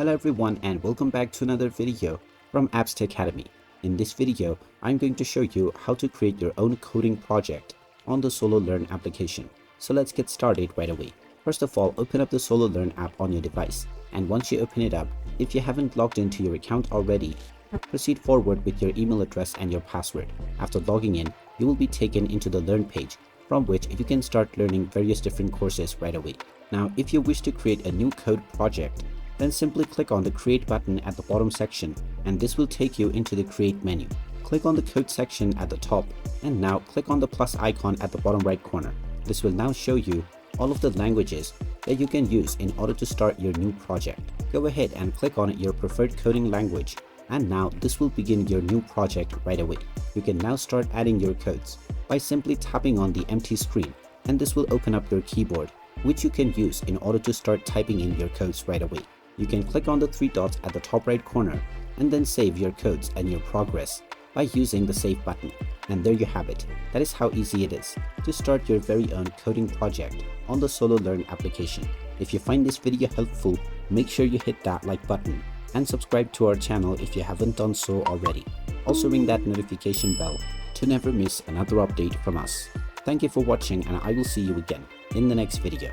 Hello everyone and welcome back to another video from Apps Academy. In this video, I'm going to show you how to create your own coding project on the SoloLearn application. So let's get started right away. First of all, open up the SoloLearn app on your device, and once you open it up, if you haven't logged into your account already, proceed forward with your email address and your password. After logging in, you will be taken into the Learn page, from which you can start learning various different courses right away. Now, if you wish to create a new code project, then simply click on the Create button at the bottom section, and this will take you into the Create menu. Click on the Code section at the top, and now click on the plus icon at the bottom right corner. This will now show you all of the languages that you can use in order to start your new project. Go ahead and click on your preferred coding language, and now this will begin your new project right away. You can now start adding your codes by simply tapping on the empty screen, and this will open up your keyboard, which you can use in order to start typing in your codes right away. You can click on the three dots at the top right corner and then save your codes and your progress by using the Save button. And there you have it. That is how easy it is to start your very own coding project on the SoloLearn application. If you find this video helpful, make sure you hit that like button and subscribe to our channel if you haven't done so already. Also ring that notification bell to never miss another update from us. Thank you for watching, and I will see you again in the next video.